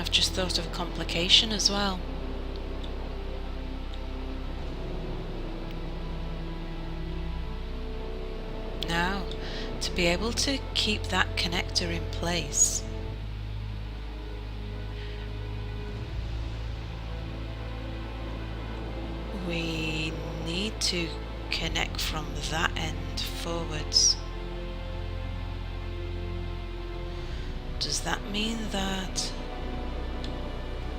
I've just thought of a complication as well. Now, to be able to keep that connector in place, we need to connect from that end forwards. Does that mean that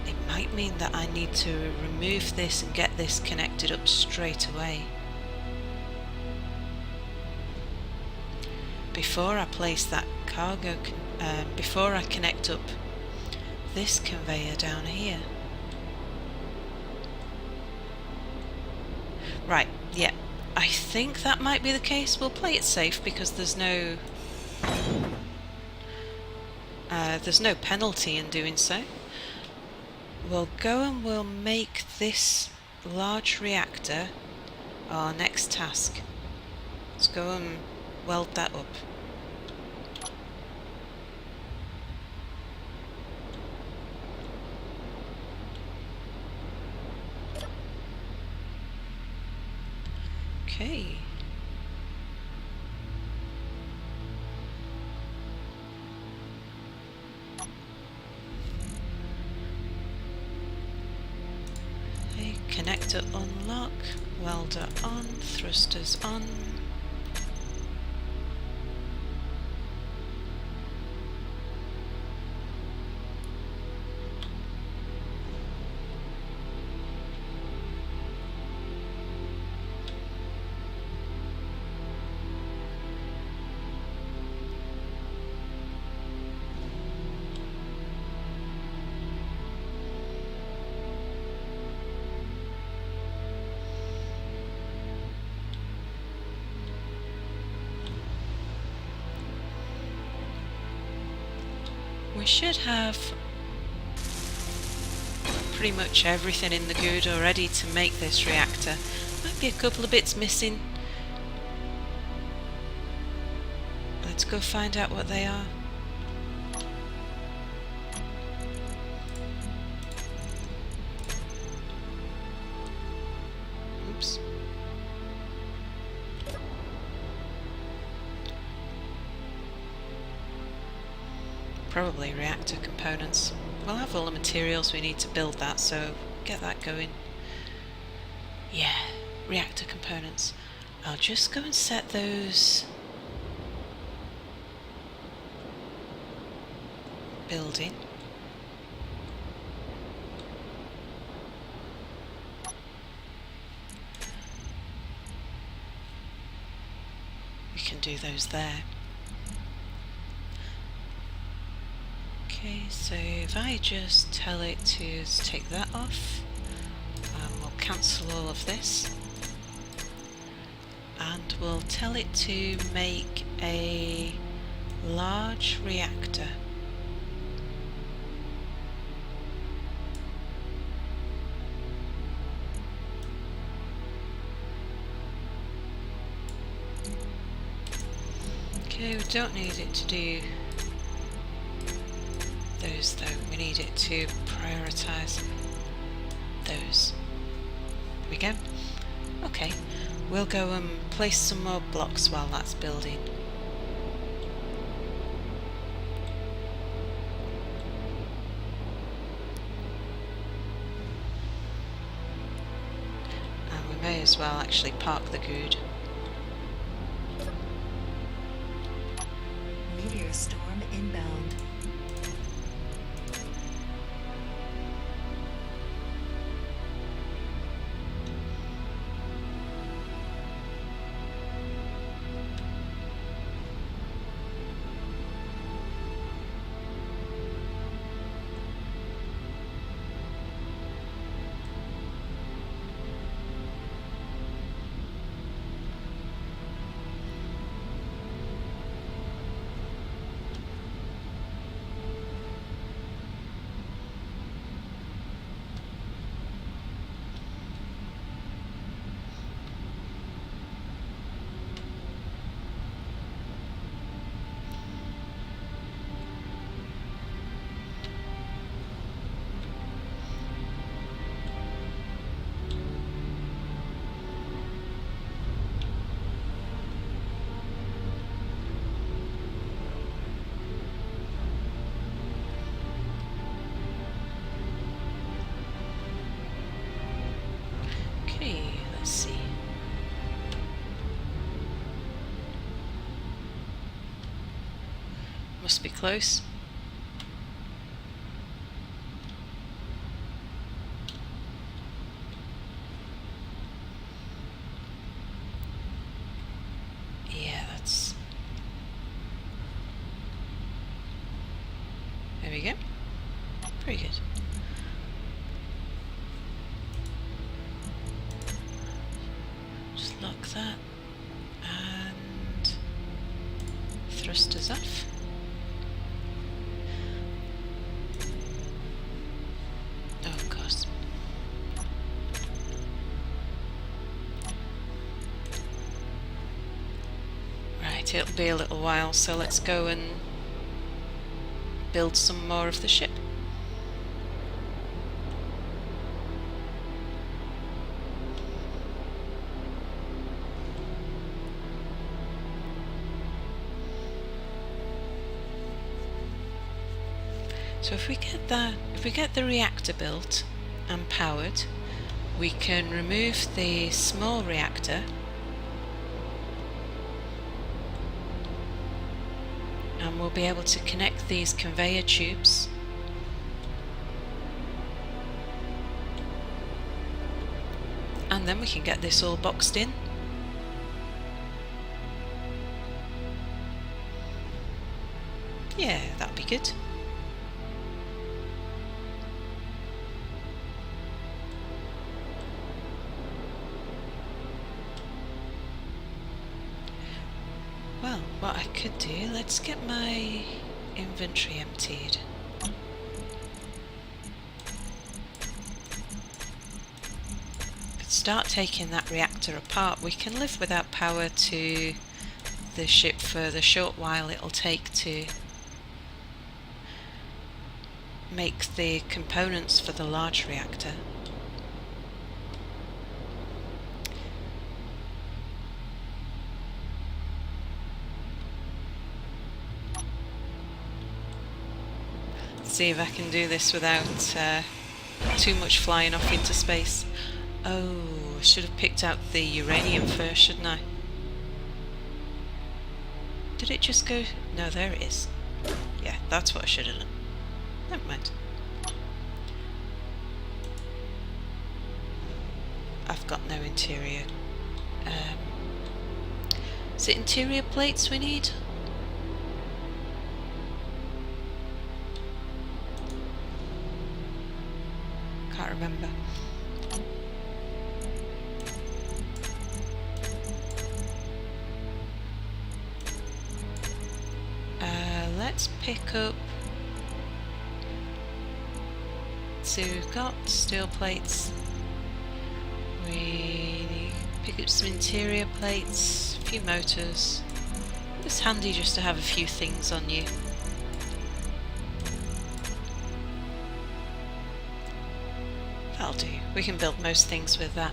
it might mean that I need to remove this and get this connected up straight away before I place that cargo before I connect up this conveyor down here? Right, yeah, I think that might be the case. We'll play it safe because there's no penalty in doing so. We'll go and we'll make this large reactor our next task. Let's go and weld that up. Okay. Okay, connector unlock, welder on, thrusters on. We should have pretty much everything in the good already to make this reactor. Might be a couple of bits missing. Let's go find out what they are. Oops. Probably reactor components. We'll have all the materials we need to build that, so get that going. Yeah, reactor components. I'll just go and set those building. We can do those there. Okay, so if I just tell it to take that off, we'll cancel all of this, and we'll tell it to make a large reactor. Okay, we don't need it to do those though, we need it to prioritise those. There we go. Okay, we'll go and place some more blocks while that's building. And we may as well actually park the good. Meteor storm inbound. Must be close. Yeah, that's... There we go. Pretty good. Just lock that. And... thrusters off. Oh, of course. Right, it'll be a little while, so let's go and build some more of the ship. So if we get the reactor built and powered, we can remove the small reactor and we'll be able to connect these conveyor tubes and then we can get this all boxed in. Yeah, that'd be good. Well, what I could do, let's get my inventory emptied. Could start taking that reactor apart. We can live without power to the ship for the short while it'll take to make the components for the large reactor. See if I can do this without too much flying off into space. Oh, I should have picked out the uranium first, shouldn't I? Did it just go? No, there it is. Yeah, that's what I should have done. Never mind. I've got no interior. Is it interior plates we need? Can't remember. Let's pick up. So we've got steel plates. We pick up some interior plates, a few motors. It's handy just to have a few things on you. That'll do. We can build most things with that.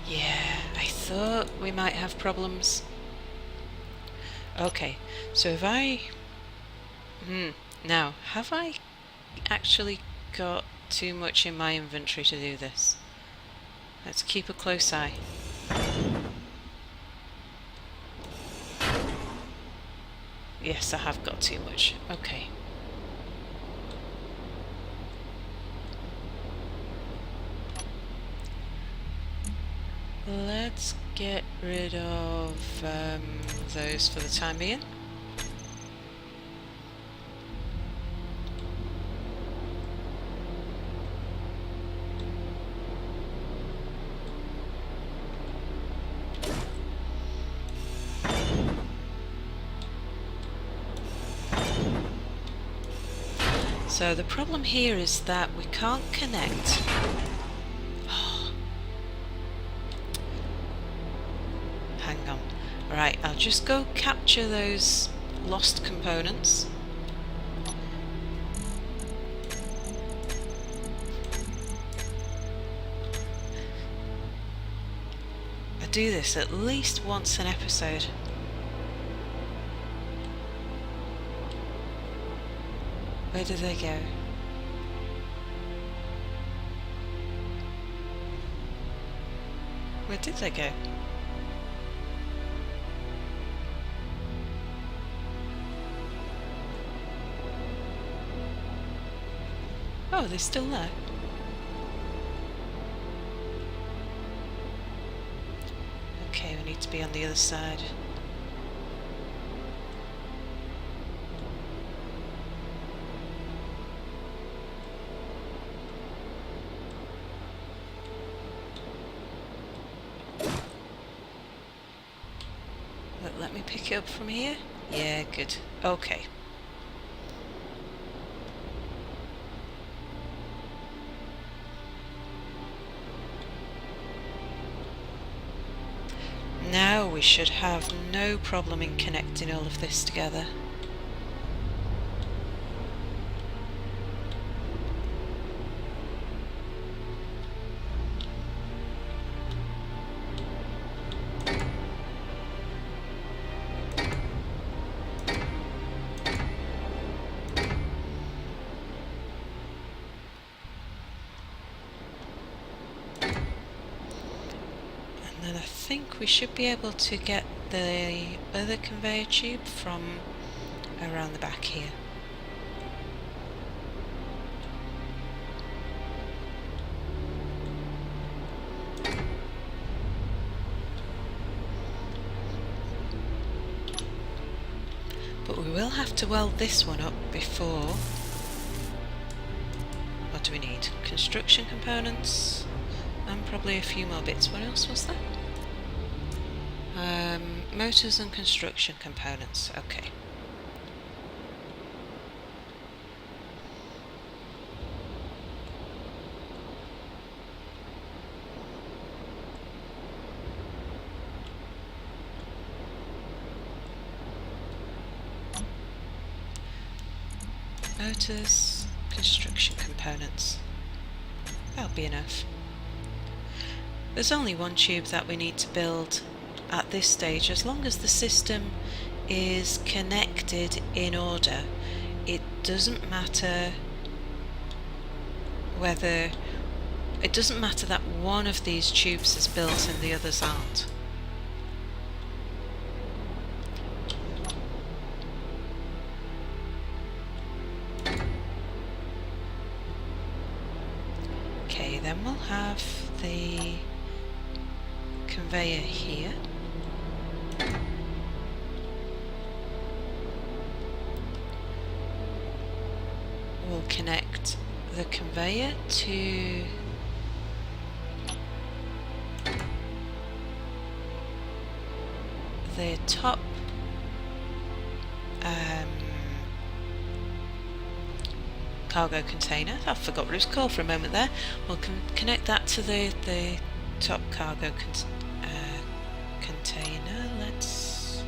Yeah, I thought we might have problems. Okay, so if I... now, have I actually got too much in my inventory to do this? Let's keep a close eye. Yes, I have got too much. Okay. Let's get rid of those for the time being. So the problem here is that we can't connect. Hang on. Right, I'll just go capture those lost components. I do this at least once an episode. Where do they go? Where did they go? Oh, they're still there. Okay, we need to be on the other side. Let me pick it up from here. Yeah, good. Okay. Now we should have no problem in connecting all of this together. And I think we should be able to get the other conveyor tube from around the back here. But we will have to weld this one up before... What do we need? Construction components and probably a few more bits. What else was there? Motors and construction components. Okay. Motors, construction components. That'll be enough. There's only one tube that we need to build at this stage. As long as the system is connected in order, it doesn't matter whether... It doesn't matter that one of these tubes is built and the others aren't. Okay, then we'll have the conveyor here. We'll connect the conveyor to the top cargo container. I forgot what it was called for a moment there. We'll connect that to the top cargo container. Let's...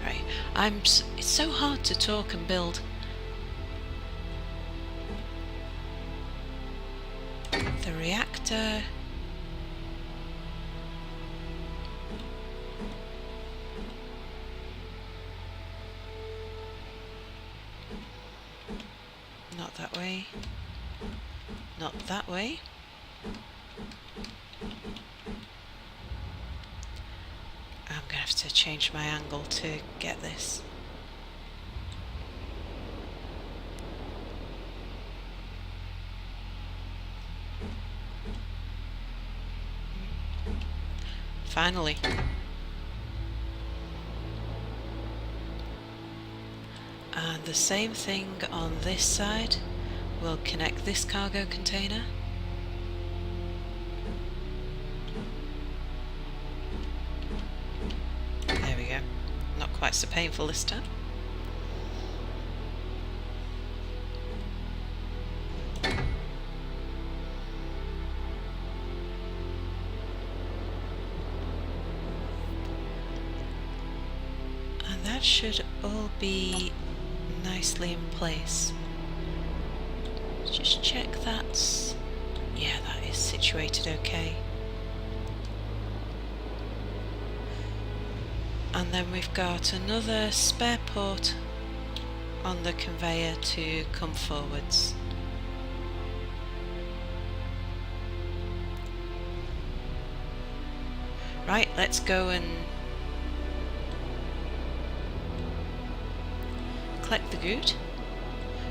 Right, it's so hard to talk and build. The reactor... Not that way. Not that way. I'm going to have to change my angle to get this. Finally. And the same thing on this side. We'll connect this cargo container. There we go. Not quite so painful this time. And that should all be nicely in place. Just check that's... yeah, that is situated okay. And then we've got another spare port on the conveyor to come forwards. Right, let's go and collect the good.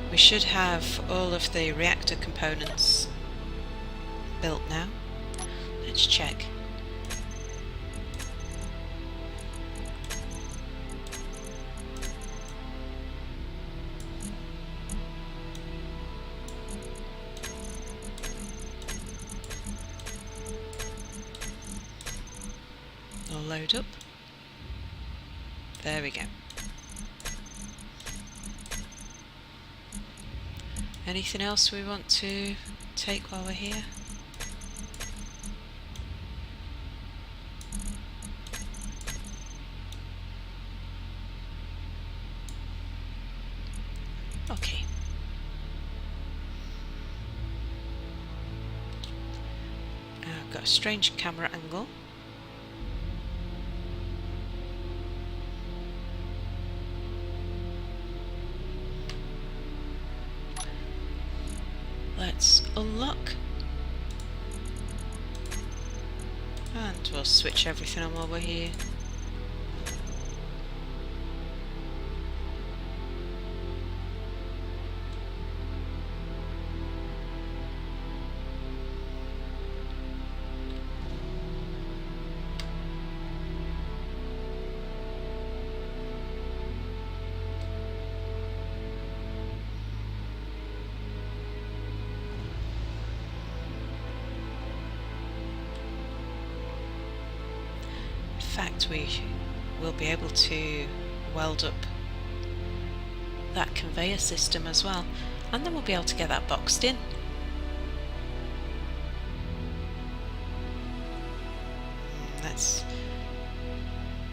We should have all of the reactor components built now. Let's check. We'll load up. There we go. Anything else we want to take while we're here? Okay. I've got a strange camera angle. Let's unlock. And we'll switch everything on while we're here. In fact, we will be able to weld up that conveyor system as well, and then we'll be able to get that boxed in.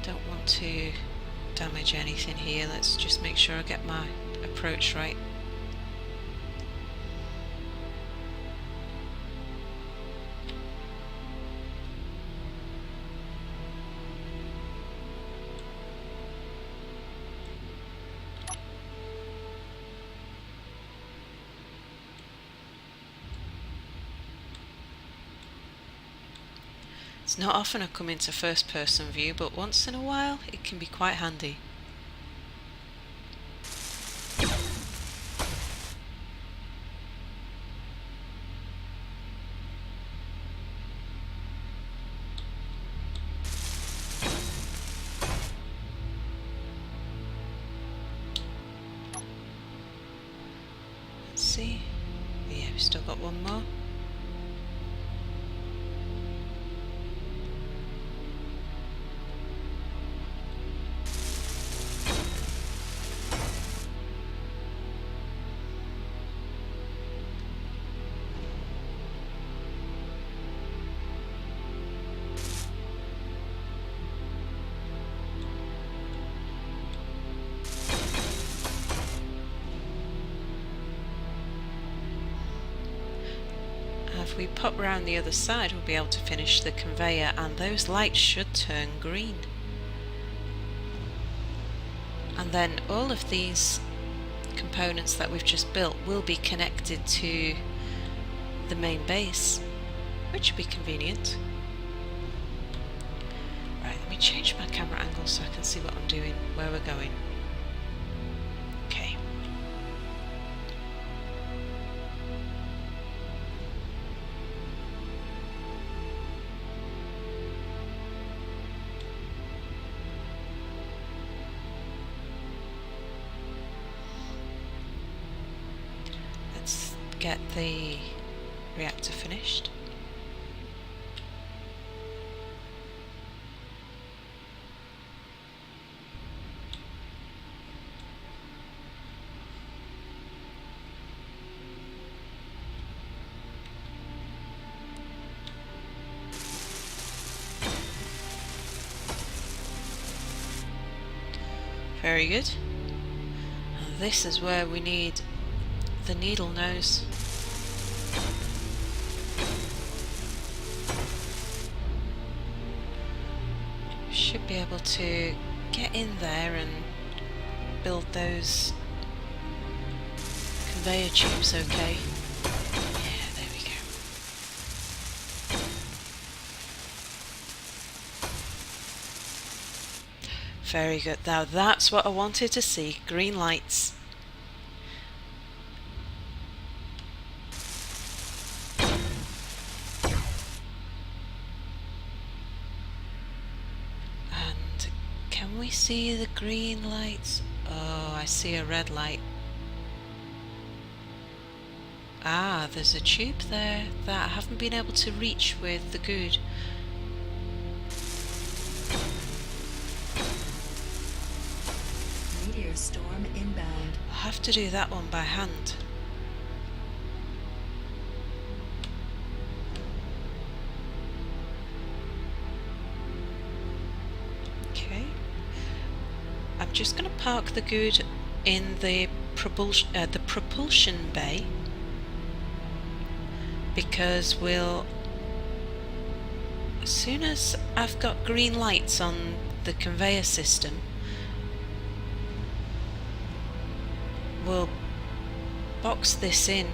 Don't want to damage anything here. Let's just make sure I get my approach right. It's not often I come into first person view, but once in a while it can be quite handy. Let's see. Yeah, we've still got one more. If we pop round the other side, we'll be able to finish the conveyor, and those lights should turn green. And then all of these components that we've just built will be connected to the main base, which would be convenient. Right, let me change my camera angle so I can see what I'm doing, where we're going. Okay. Let's get the reactor finished. Very good. And this is where we need the needle nose. Should be able to get in there and build those conveyor tubes okay. Yeah, there we go. Very good. Now that's what I wanted to see. Green lights. And can we see the green lights? Oh, I see a red light. Ah, there's a tube there that I haven't been able to reach with the good. Meteor storm inbound. I'll have to do that one by hand. Okay. I'm just going to park the good in the propulsion bay, because as soon as I've got green lights on the conveyor system, we'll box this in